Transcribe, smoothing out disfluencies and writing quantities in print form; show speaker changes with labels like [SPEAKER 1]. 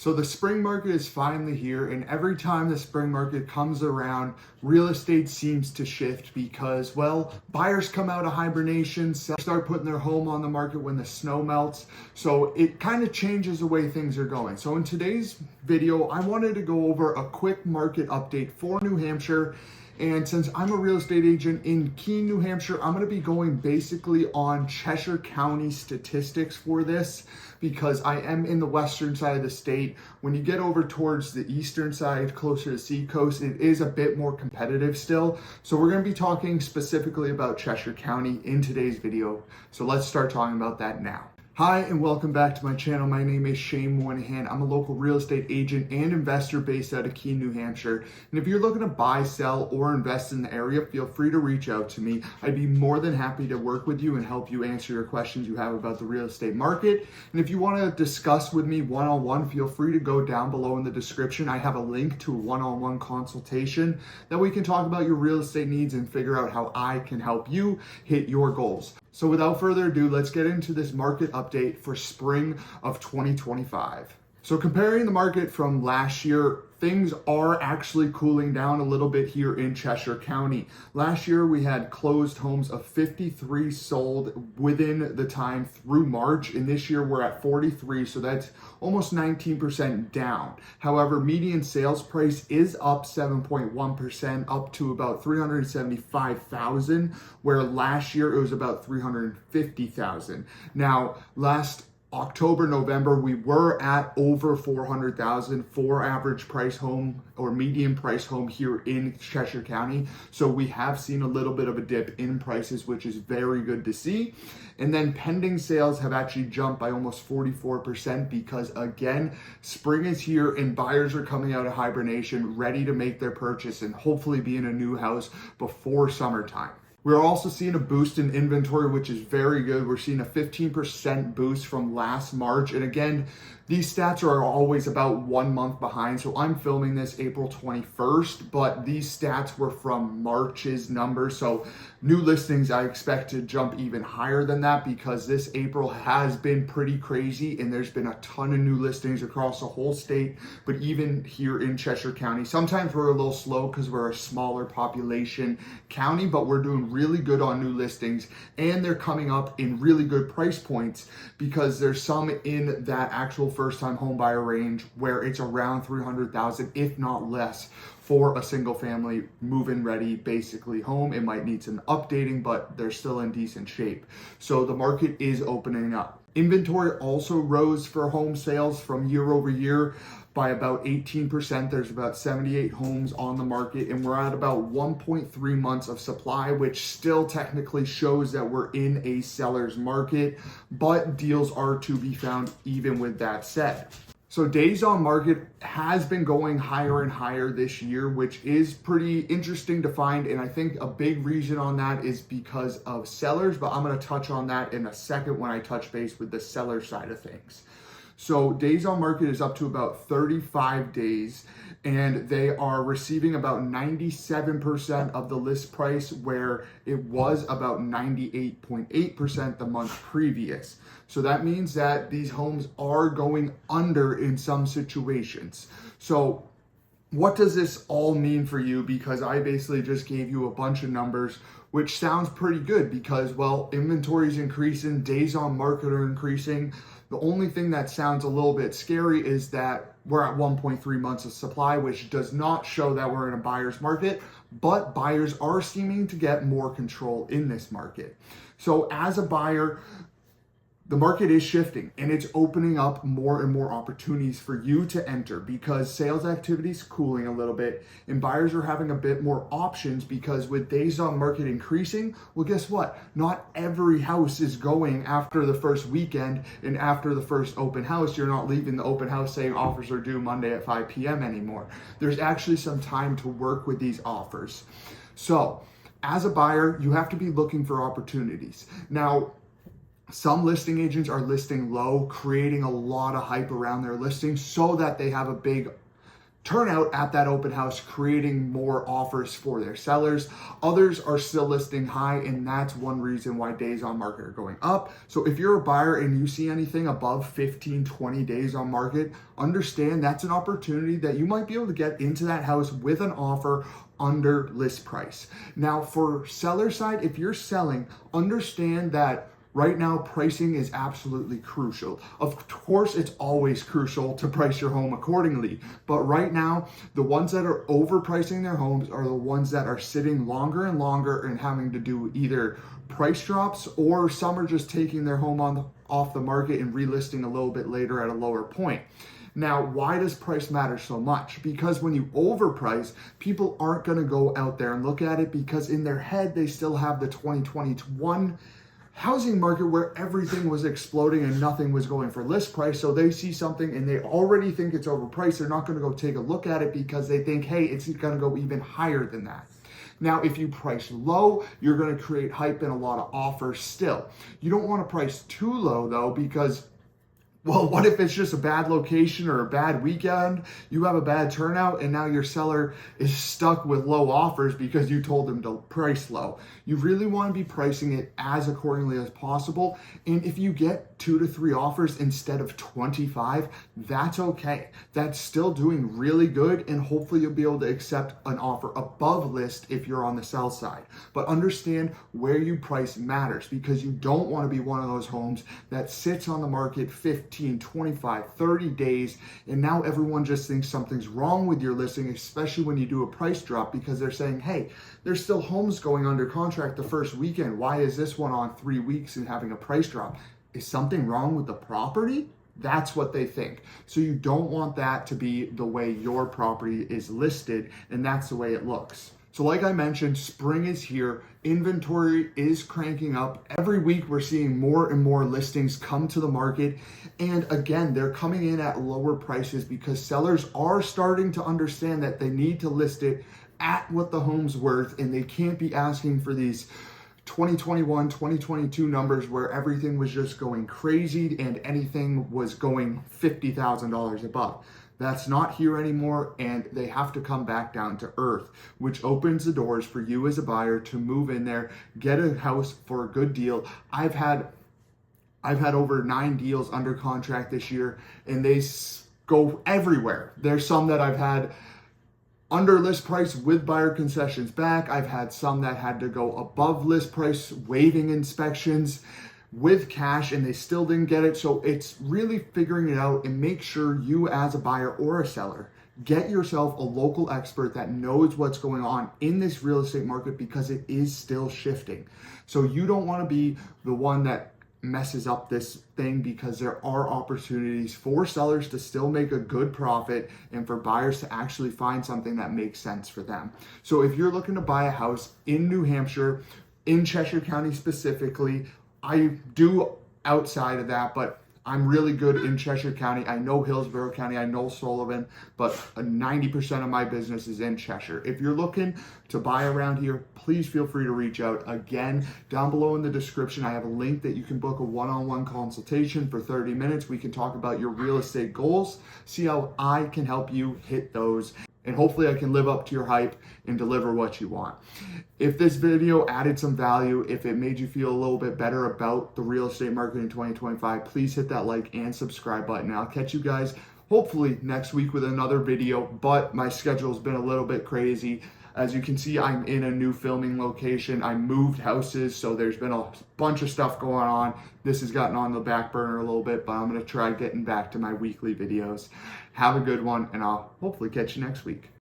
[SPEAKER 1] So the spring market is finally here, and every time the spring market comes around, real estate seems to shift because, well, buyers come out of hibernation, start putting their home on the market when the snow melts. So it kind of changes the way things are going. So in today's video, I wanted to go over a quick market update for New Hampshire. And since I'm a real estate agent in Keene, New Hampshire, I'm going to be going basically on Cheshire County statistics for this because I am in the western side of the state. When you get over towards the eastern side, closer to the seacoast, it is a bit more competitive still. So we're going to be talking specifically about Cheshire County in today's video. So let's start talking about that now. Hi and welcome back to my channel. My name is Moynihan. I'm a local real estate agent and investor based out of Keene, New Hampshire. And if you're looking to buy, sell, or invest in the area, feel free to reach out to me. I'd be more than happy to work with you and help you answer your questions you have about the real estate market. And if you want to discuss with me one-on-one, feel free to go down below in the description. I have a link to a one-on-one consultation that we can talk about your real estate needs and figure out how I can help you hit your goals. So without further ado, let's get into this market update for spring of 2025. So comparing the market from last year, things are actually cooling down a little bit here in Cheshire County. Last year, we had closed homes of 53 sold within the time through March. And this year we're at 43, so that's almost 19% down. However, median sales price is up 7.1%, up to about $375,000, where last year it was about $350,000. Now, last October, November, we were at over 400,000 for average price home or median price home here in Cheshire County. So we have seen a little bit of a dip in prices, which is very good to see. And then pending sales have actually jumped by almost 44% because again, spring is here and buyers are coming out of hibernation, ready to make their purchase and hopefully be in a new house before summertime. We're also seeing a boost in inventory, which is very good. We're seeing a 15% boost from last March. And again, these stats are always about 1 month behind. So I'm filming this April 21st, but these stats were from March's numbers. So new listings, I expect to jump even higher than that because this April has been pretty crazy and there's been a ton of new listings across the whole state, but even here in Cheshire County. Sometimes we're a little slow because we're a smaller population county, but we're doing really good on new listings and they're coming up in really good price points because there's some in that actual first-time home buyer range where it's around 300,000, if not less, for a single family move-in ready basically home. It might need some updating, but they're still in decent shape. So the market is opening up. Inventory also rose for home sales from year over year by about 18%. There's about 78 homes on the market and we're at about 1.3 months of supply, which still technically shows that we're in a seller's market, but deals are to be found even with that said. So days on market has been going higher and higher this year, which is pretty interesting to find. And I think a big reason on that is because of sellers, but I'm going to touch on that in a second when I touch base with the seller side of things. So days on market is up to about 35 days and they are receiving about 97% of the list price where it was about 98.8% the month previous. So that means that these homes are going under in some situations. So what does this all mean for you? Because I basically just gave you a bunch of numbers, which sounds pretty good because, well, inventory is increasing, days on market are increasing. The only thing that sounds a little bit scary is that we're at 1.3 months of supply, which does not show that we're in a buyer's market, but buyers are seeming to get more control in this market. So as a buyer, the market is shifting and it's opening up more and more opportunities for you to enter because sales activity is cooling a little bit and buyers are having a bit more options because with days on market increasing, well, guess what? Not every house is going after the first weekend and after the first open house. You're not leaving the open house saying offers are due Monday at 5 p.m. anymore. There's actually some time to work with these offers. So as a buyer, you have to be looking for opportunities. Now, some listing agents are listing low, creating a lot of hype around their listings so that they have a big turnout at that open house, creating more offers for their sellers. Others are still listing high, and that's one reason why days on market are going up. So if you're a buyer and you see anything above 15, 20 days on market, understand that's an opportunity that you might be able to get into that house with an offer under list price. Now, for seller side, if you're selling, understand that right now, pricing is absolutely crucial. Of course, it's always crucial to price your home accordingly. But right now, the ones that are overpricing their homes are the ones that are sitting longer and longer and having to do either price drops, or some are just taking their home off the market and relisting a little bit later at a lower point. Now, why does price matter so much? Because when you overprice, people aren't going to go out there and look at it, because in their head, they still have the 2021 housing market where everything was exploding and nothing was going for list price. So they see something and they already think it's overpriced. They're not going to go take a look at it because they think, hey, it's going to go even higher than that. Now, if you price low, you're going to create hype and a lot of offers still. You don't want to price too low though, because well, what if it's just a bad location or a bad weekend? You have a bad turnout and now your seller is stuck with low offers because you told them to price low. You really want to be pricing it as accordingly as possible. And if you get 2 to 3 offers instead of 25, that's okay. That's still doing really good, and hopefully you'll be able to accept an offer above list if you're on the sell side. But understand where you price matters, because you don't want to be one of those homes that sits on the market 15, 25, 30 days, and now everyone just thinks something's wrong with your listing, especially when you do a price drop, because they're saying, hey, there's still homes going under contract the first weekend. Why is this one on 3 weeks and having a price drop? Is something wrong with the property? That's what they think. So you don't want that to be the way your property is listed, and that's the way it looks. So like I mentioned, spring is here. Inventory is cranking up. Every week we're seeing more and more listings come to the market. And again, they're coming in at lower prices because sellers are starting to understand that they need to list it at what the home's worth, and they can't be asking for these 2021, 2022 numbers where everything was just going crazy and anything was going $50,000 above. That's not here anymore, and they have to come back down to earth, which opens the doors for you as a buyer to move in there, get a house for a good deal. I've had over 9 deals under contract this year, and they go everywhere. There's some that I've had under list price with buyer concessions back. I've had some that had to go above list price, waiving inspections with cash, and they still didn't get it. So it's really figuring it out, and make sure you as a buyer or a seller get yourself a local expert that knows what's going on in this real estate market, because it is still shifting. So you don't want to be the one that messes up this thing, because there are opportunities for sellers to still make a good profit and for buyers to actually find something that makes sense for them. So if you're looking to buy a house in New Hampshire, in Cheshire County specifically, I do outside of that, but I'm really good in Cheshire County. I know Hillsborough County, I know Sullivan, but 90% of my business is in Cheshire. If you're looking to buy around here, please feel free to reach out. Again, down below in the description, I have a link that you can book a one-on-one consultation for 30 minutes. We can talk about your real estate goals, see how I can help you hit those, and hopefully I can live up to your hype and deliver what you want. If this video added some value, if it made you feel a little bit better about the real estate market in 2025, please hit that like and subscribe button. I'll catch you guys hopefully next week with another video, but my schedule's been a little bit crazy. As you can see, I'm in a new filming location. I moved houses, so there's been a bunch of stuff going on. This has gotten on the back burner a little bit, but I'm gonna try getting back to my weekly videos. Have a good one, and I'll hopefully catch you next week.